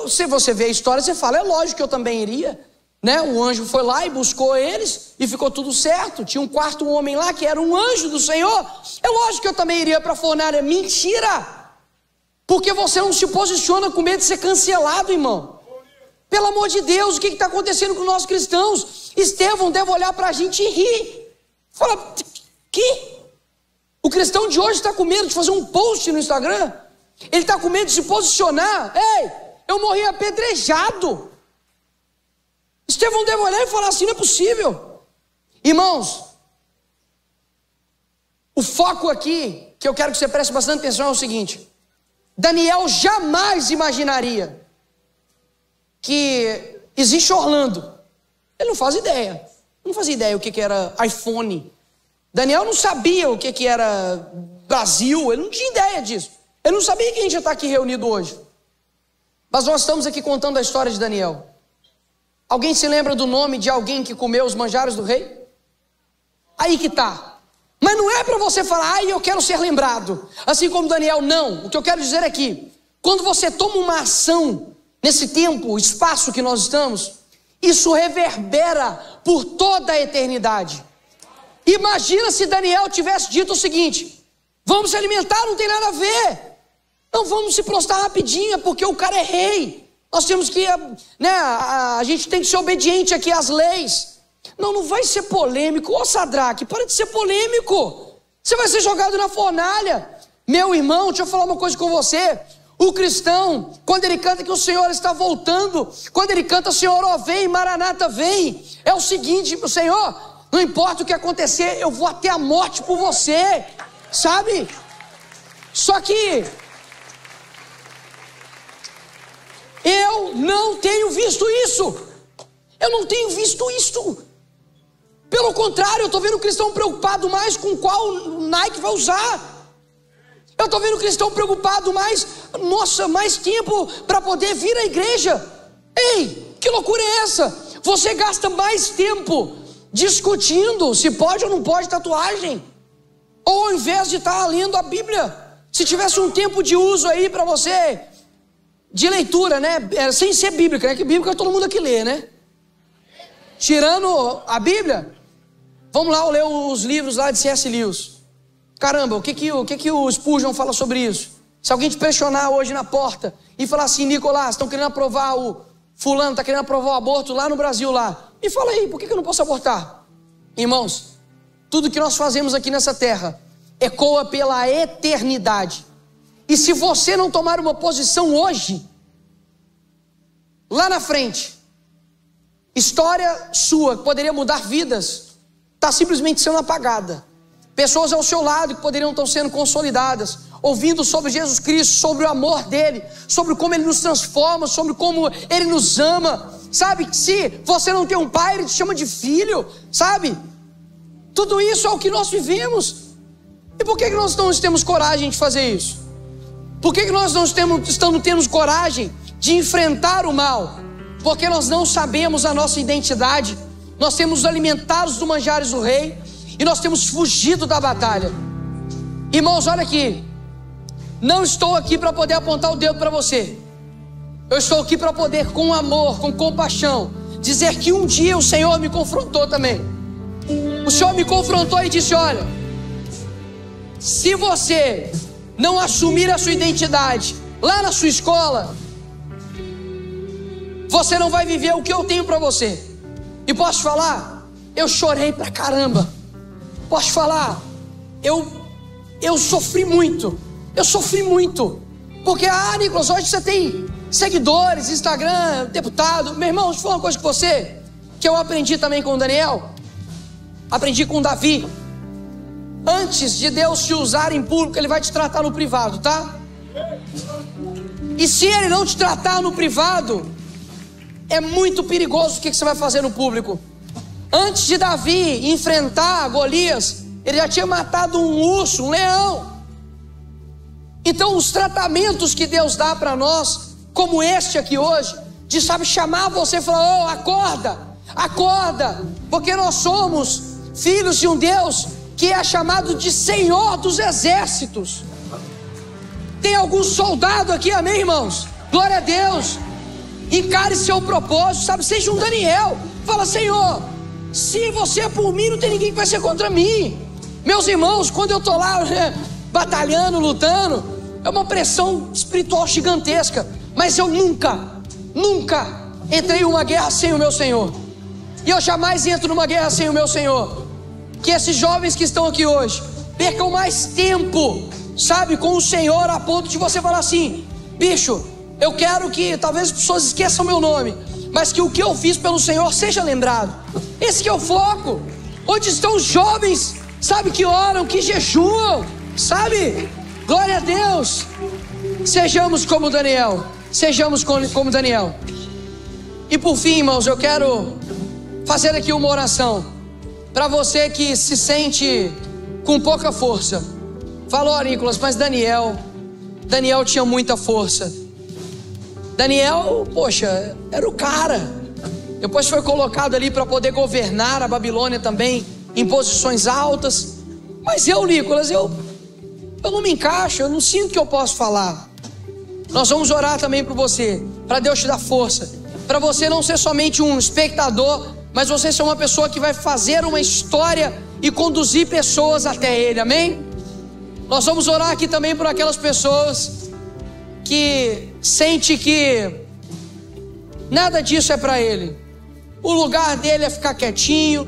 se você vê a história, você fala: é lógico que eu também iria, né? O anjo foi lá e buscou eles e ficou tudo certo. Tinha um quarto homem lá que era um anjo do Senhor. É lógico que eu também iria para a fornalha. Mentira, porque você não se posiciona com medo de ser cancelado, irmão. Pelo amor de Deus, o que está acontecendo com nós cristãos? Estevão deve olhar para a gente e rir. Fala: que? O cristão de hoje está com medo de fazer um post no Instagram. Ele está com medo de se posicionar. Ei, eu morri apedrejado. Estevão deve olhar e falar assim: não é possível. Irmãos, o foco aqui, que eu quero que você preste bastante atenção, é o seguinte: Daniel jamais imaginaria que existe Orlando. Ele não faz ideia. Não fazia ideia o que era iPhone. Daniel não sabia o que era Brasil. Ele não tinha ideia disso. Ele não sabia que a gente já está aqui reunido hoje. Mas nós estamos aqui contando a história de Daniel. Alguém se lembra do nome de alguém que comeu os manjares do rei? Aí que tá. Mas não é para você falar, ai, eu quero ser lembrado, assim como Daniel, não. O que eu quero dizer é que, quando você toma uma ação, nesse tempo, espaço que nós estamos, isso reverbera por toda a eternidade. Imagina se Daniel tivesse dito o seguinte: vamos se alimentar, não tem nada a ver. Não, vamos se prostrar rapidinho, porque o cara é rei. Nós temos que, né, a gente tem que ser obediente aqui às leis. Não, não vai ser polêmico. Ô Sadraque, para de ser polêmico. Você vai ser jogado na fornalha. Meu irmão, deixa eu falar uma coisa com você. O cristão, quando ele canta que o Senhor está voltando, quando ele canta Senhor, ó vem, Maranata vem, é o seguinte: Senhor, não importa o que acontecer, eu vou até a morte por você, sabe? Só que eu não tenho visto isso. Eu não tenho visto isso. Pelo contrário, eu estou vendo o cristão preocupado mais com qual Nike vai usar. Eu estou vendo o cristão preocupado mais, nossa, mais tempo para poder vir à igreja. Ei, que loucura é essa? Você gasta mais tempo discutindo se pode ou não pode tatuagem, ou ao invés de estar lendo a Bíblia. Se tivesse um tempo de uso aí para você, de leitura, né, sem ser bíblica, né, que bíblica todo mundo aqui lê, né? Tirando a Bíblia, vamos lá ler os livros lá de C.S. Lewis. Caramba, o que o Spurgeon fala sobre isso? Se alguém te pressionar hoje na porta e falar assim: Nicolás, estão querendo aprovar o fulano, está querendo aprovar o aborto lá no Brasil lá, me fala aí, por que eu não posso abortar? Irmãos, tudo que nós fazemos aqui nessa terra ecoa pela eternidade. E se você não tomar uma posição hoje, lá na frente, história sua que poderia mudar vidas está simplesmente sendo apagada. Pessoas ao seu lado que poderiam estar sendo consolidadas, ouvindo sobre Jesus Cristo, sobre o amor dele, sobre como ele nos transforma, sobre como ele nos ama, sabe? Se você não tem um pai, ele te chama de filho, sabe? Tudo isso é o que nós vivemos. E por que nós não temos coragem de fazer isso? Por que nós não temos coragem de enfrentar o mal? Porque nós não sabemos a nossa identidade. Nós temos alimentados dos manjares do rei e nós temos fugido da batalha. Irmãos, olha aqui. Não estou aqui para poder apontar o dedo para você. Eu estou aqui para poder, com amor, com compaixão, dizer que um dia o Senhor me confrontou também. O Senhor me confrontou e disse: olha, se você não assumir a sua identidade lá na sua escola, você não vai viver o que eu tenho para você. E posso falar, eu chorei pra caramba. Posso falar, eu sofri muito. Eu sofri muito. Porque, Nicolas, hoje você tem seguidores, Instagram, deputado. Meu irmão, deixa eu falar uma coisa com você, que eu aprendi também com o Daniel. Aprendi com o Davi. Antes de Deus te usar em público, Ele vai te tratar no privado, tá? E se Ele não te tratar no privado, é muito perigoso o que você vai fazer no público. Antes de Davi enfrentar Golias, ele já tinha matado um urso, um leão. Então os tratamentos que Deus dá para nós, como este aqui hoje, de sabe chamar você e falar: oh, acorda, acorda, porque nós somos filhos de um Deus que é chamado de Senhor dos Exércitos. Tem algum soldado aqui, amém, irmãos? Glória a Deus. Encare seu propósito, sabe? Seja um Daniel. Fala: Senhor, se você é por mim, não tem ninguém que vai ser contra mim. Meus irmãos, quando eu estou lá, né, batalhando, lutando, é uma pressão espiritual gigantesca. Mas eu nunca entrei em uma guerra sem o meu Senhor. E eu jamais entro numa guerra sem o meu Senhor. Que esses jovens que estão aqui hoje percam mais tempo, sabe, com o Senhor, a ponto de você falar assim: bicho, eu quero que talvez as pessoas esqueçam meu nome, mas que o que eu fiz pelo Senhor seja lembrado. Esse que é o foco. Onde estão os jovens, sabe, que oram, que jejuam, sabe? Glória a Deus. Sejamos como Daniel. Sejamos como Daniel. E por fim, irmãos, eu quero fazer aqui uma oração para você que se sente com pouca força. Falou, Nicolas, mas Daniel tinha muita força. Daniel, poxa, era o cara. Depois foi colocado ali para poder governar a Babilônia também, em posições altas. Mas eu, Nicolas, eu não me encaixo, eu não sinto que eu posso falar. Nós vamos orar também por você, para Deus te dar força, para você não ser somente um espectador, mas você ser uma pessoa que vai fazer uma história e conduzir pessoas até Ele, amém? Nós vamos orar aqui também por aquelas pessoas que sente que nada disso é para ele. O lugar dele é ficar quietinho,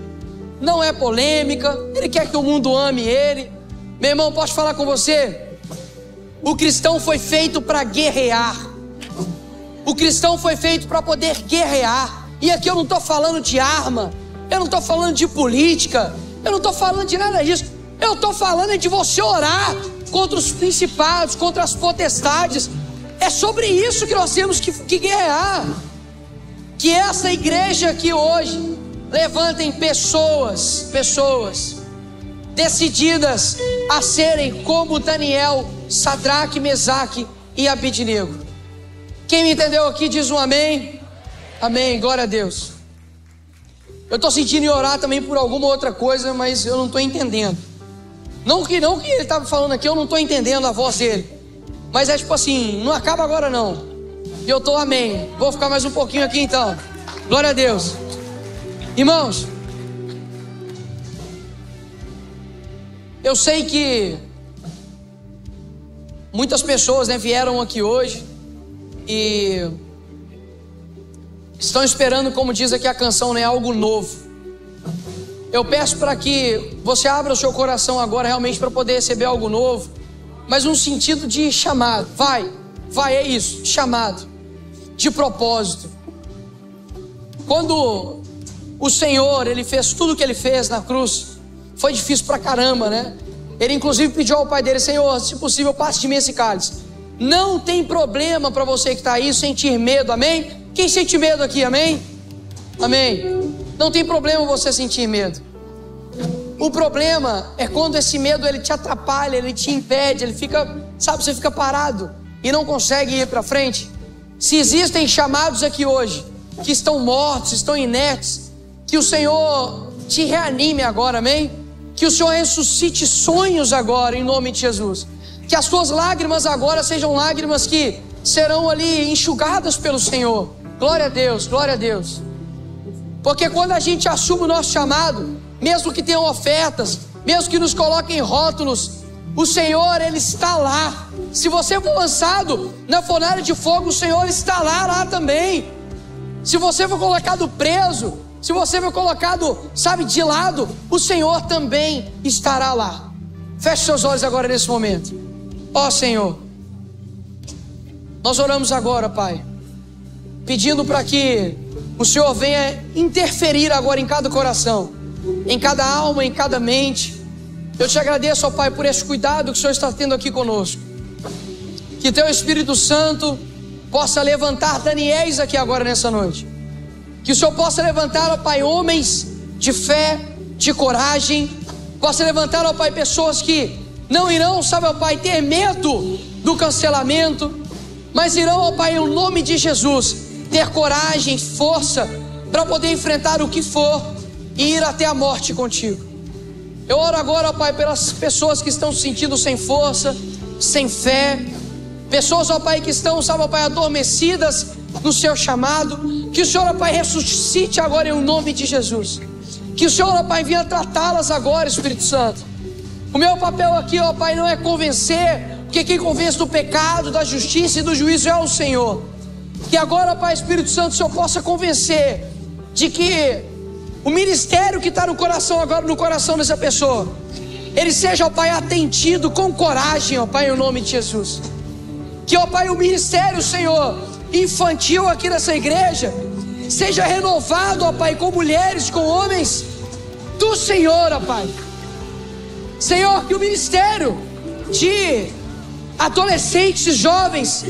não é polêmica, ele quer que o mundo ame ele. Meu irmão, posso falar com você? O cristão foi feito para guerrear. O cristão foi feito para poder guerrear. E aqui eu não estou falando de arma, eu não estou falando de política, eu não estou falando de nada disso. Eu estou falando de você orar contra os principados, contra as potestades. É sobre isso que nós temos que guerrear. Que essa igreja aqui hoje levantem pessoas decididas a serem como Daniel, Sadraque, Mesaque e Abidnego. Quem me entendeu aqui diz um amém. Amém, glória a Deus. Eu estou sentindo em orar também por alguma outra coisa, mas eu não estou entendendo. Não que ele estava falando aqui, eu não estou entendendo a voz dele. Mas é tipo assim, não acaba agora não. E eu estou amém. Vou ficar mais um pouquinho aqui então. Glória a Deus. Irmãos, eu sei que muitas pessoas, vieram aqui hoje e estão esperando, como diz aqui a canção, algo novo. Eu peço para que você abra o seu coração agora realmente para poder receber algo novo, mas um sentido de chamado. Vai, é isso, chamado, de propósito. Quando o Senhor, Ele fez tudo o que Ele fez na cruz, foi difícil pra caramba, né? Ele inclusive pediu ao Pai dele: Senhor, se possível, passe de mim esse cálice. Não tem problema para você que está aí sentir medo, amém? Quem sente medo aqui, amém? Amém. Não tem problema você sentir medo. O problema é quando esse medo ele te atrapalha, ele te impede, ele fica, você fica parado e não consegue ir para frente. Se existem chamados aqui hoje que estão mortos, estão inertes, que o Senhor te reanime agora, amém? Que o Senhor ressuscite sonhos agora, em nome de Jesus. Que as tuas lágrimas agora sejam lágrimas que serão ali enxugadas pelo Senhor. Glória a Deus, glória a Deus. Porque quando a gente assume o nosso chamado, mesmo que tenham ofertas, mesmo que nos coloquem rótulos, o Senhor, Ele está lá. Se você for lançado na fornalha de fogo, o Senhor está lá também. Se você for colocado preso, se você for colocado, de lado, o Senhor também estará lá. Feche seus olhos agora nesse momento. Ó Senhor, nós oramos agora, Pai, pedindo para que o Senhor venha interferir agora em cada coração, em cada alma, em cada mente. Eu te agradeço, ó Pai, por esse cuidado que o Senhor está tendo aqui conosco. Que Teu Espírito Santo possa levantar Daniéis aqui agora nessa noite. Que o Senhor possa levantar, ó Pai, homens de fé, de coragem. Possa levantar, ó Pai, pessoas que não irão, ó Pai, ter medo do cancelamento, mas irão, ó Pai, em nome de Jesus, ter coragem, força para poder enfrentar o que for e ir até a morte contigo. Eu oro agora, ó Pai, pelas pessoas que estão se sentindo sem força, sem fé, pessoas, ó Pai, que estão, ó Pai, adormecidas no seu chamado. Que o Senhor, ó Pai, ressuscite agora em nome de Jesus. Que o Senhor, ó Pai, venha tratá-las agora, Espírito Santo. O meu papel aqui, ó Pai, não é convencer, porque quem convence do pecado, da justiça e do juízo é o Senhor. Que agora, Pai, Espírito Santo, o Senhor possa convencer de que o ministério que está no coração agora, no coração dessa pessoa, ele seja, ó Pai, atendido com coragem, ó Pai, em nome de Jesus. Que, ó Pai, o ministério, Senhor, infantil aqui nessa igreja, seja renovado, ó Pai, com mulheres, com homens do Senhor, ó Pai. Senhor, que o ministério de adolescentes e jovens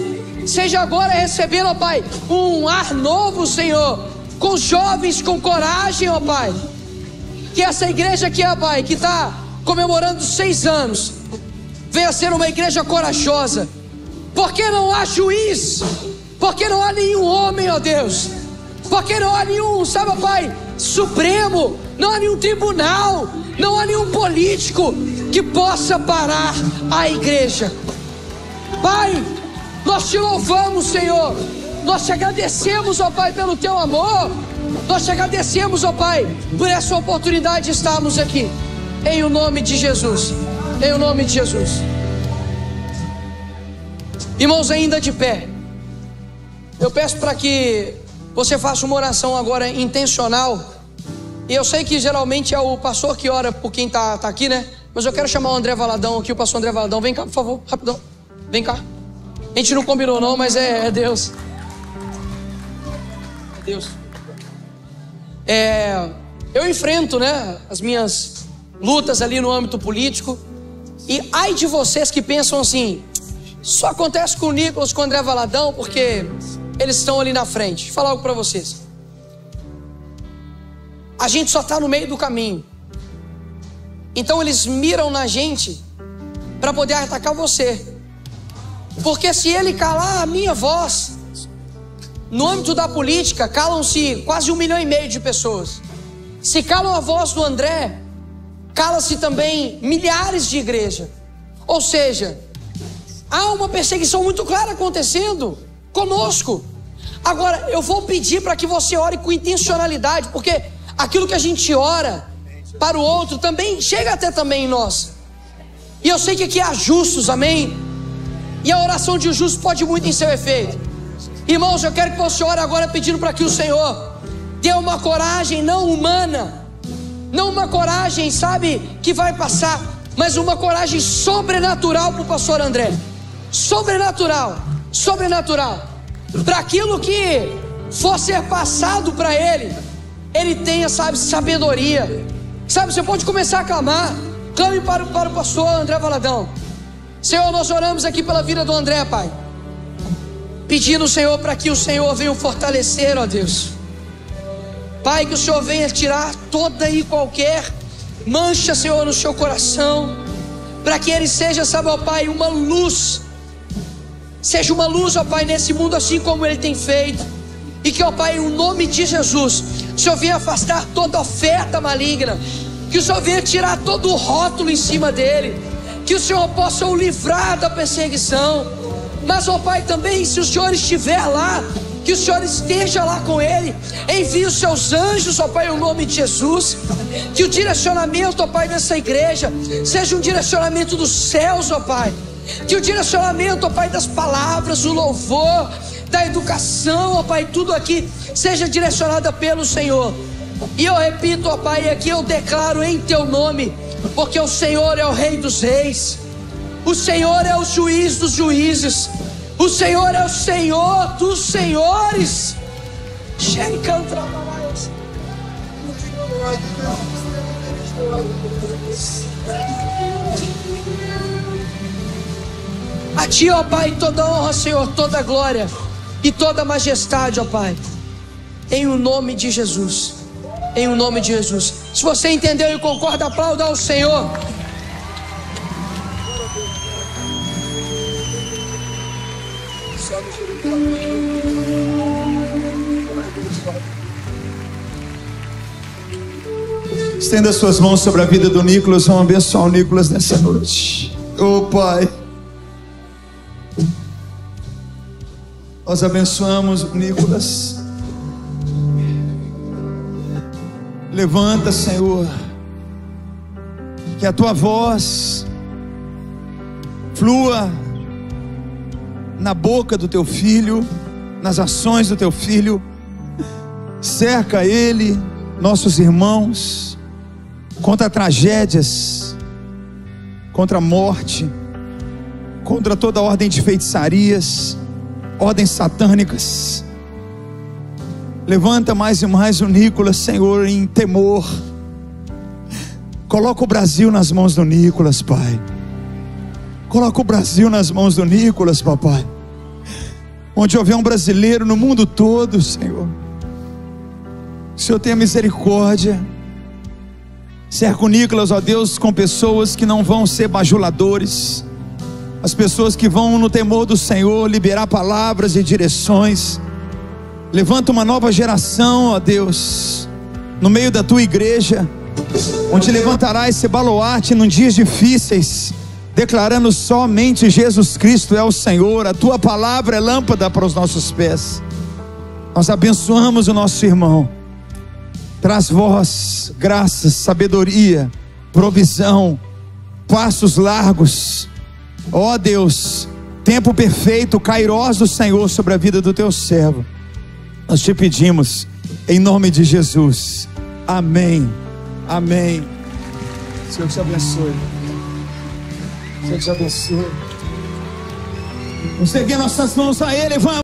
seja agora recebendo, ó Pai, um ar novo, Senhor, com jovens com coragem, ó Pai. Que essa igreja aqui, ó Pai, que está comemorando 6 anos, venha ser uma igreja corajosa, porque não há juiz porque não há nenhum homem, ó Deus, porque não há nenhum, sabe, Pai, Supremo, não há nenhum tribunal, não há nenhum político que possa parar a igreja. Pai, nós te louvamos, Senhor, nós te agradecemos, ó Pai, pelo teu amor, nós te agradecemos, ó Pai, por essa oportunidade de estarmos aqui, em o nome de Jesus, em o nome de Jesus. Irmãos, ainda de pé, eu peço para que você faça uma oração agora intencional. E eu sei que geralmente é o pastor que ora por quem tá aqui, né? Mas eu quero chamar o André Valadão aqui, o pastor André Valadão. Vem cá, por favor, rapidão. Vem cá. A gente não combinou não, mas é Deus. É Deus. Eu enfrento, né, as minhas lutas ali no âmbito político. E ai de vocês que pensam assim: só acontece com o Nicolas, com o André Valadão, porque eles estão ali na frente. Deixa eu falar algo para vocês. A gente só está no meio do caminho. Então eles miram na gente para poder atacar você. Porque se ele calar a minha voz, no âmbito da política, calam-se quase 1,5 milhão de pessoas. Se calam a voz do André, cala-se também milhares de igrejas. Ou seja, há uma perseguição muito clara acontecendo conosco. Agora, eu vou pedir para que você ore com intencionalidade, porque aquilo que a gente ora para o outro também chega até também em nós. E eu sei que aqui há justos, amém? E a oração de um justo pode muito em seu efeito. Irmãos, eu quero que você ore agora pedindo para que o Senhor dê uma coragem não humana, não uma coragem, sabe, que vai passar, mas uma coragem sobrenatural para o pastor André. Sobrenatural, sobrenatural. Para aquilo que for ser passado para ele tenha, sabe, sabedoria. Sabe, você pode começar a clamar. Clame para o pastor André Valadão. Senhor, nós oramos aqui pela vida do André, Pai, pedindo, Senhor, para que o Senhor venha o fortalecer, ó Deus. Pai, que o Senhor venha tirar toda e qualquer mancha, Senhor, no seu coração, para que ele seja, sabe, ó Pai, uma luz. Seja uma luz, ó Pai, nesse mundo, assim como ele tem feito. E que, ó Pai, em nome de Jesus, o Senhor venha afastar toda oferta maligna, que o Senhor venha tirar todo o rótulo em cima dele, que o Senhor possa o livrar da perseguição. Mas, ó Pai, também, se o Senhor estiver lá, que o Senhor esteja lá com ele. Envie os seus anjos, ó Pai, em nome de Jesus. Que o direcionamento, ó Pai, dessa igreja seja um direcionamento dos céus, ó Pai. Que o direcionamento, ó Pai, das palavras, o louvor, da educação, ó Pai, tudo aqui seja direcionada pelo Senhor. E eu repito, ó Pai, aqui eu declaro em teu nome, porque o Senhor é o Rei dos Reis, o Senhor é o Juiz dos Juízes, o Senhor é o Senhor dos Senhores. A Ti, ó Pai, toda honra, Senhor, toda glória e toda majestade, ó Pai, em o nome de Jesus, em o nome de Jesus. Se você entendeu e concorda, aplauda ao Senhor. Estenda suas mãos sobre a vida do Nicolas. Vamos abençoar o Nicolas nessa noite. Oh Pai, nós abençoamos o Nicolas. Levanta, Senhor, que a tua voz flua na boca do teu filho, nas ações do teu filho. Cerca ele, nossos irmãos, contra tragédias, contra a morte, contra toda ordem de feitiçarias, ordens satânicas. Levanta mais e mais o Nicolas, Senhor, em temor. Coloca o Brasil nas mãos do Nicolas, Pai. Coloca o Brasil nas mãos do Nicolas, papai. Onde houver um brasileiro no mundo todo, Senhor, o Senhor tenha misericórdia. Cerca o Nicolas, ó Deus, com pessoas que não vão ser bajuladores, as pessoas que vão no temor do Senhor liberar palavras e direções. Levanta uma nova geração, ó Deus, no meio da tua igreja, onde levantará esse baluarte em dias difíceis, declarando somente Jesus Cristo é o Senhor. A tua palavra é lâmpada para os nossos pés. Nós abençoamos o nosso irmão. Traz voz, graças, sabedoria, provisão, passos largos. Ó Deus, tempo perfeito, kairós do Senhor sobre a vida do teu servo. Nós te pedimos, em nome de Jesus. Amém. Amém. Senhor te abençoe. Senhor te abençoe. Vamos erguer nossas mãos a Ele, vamos.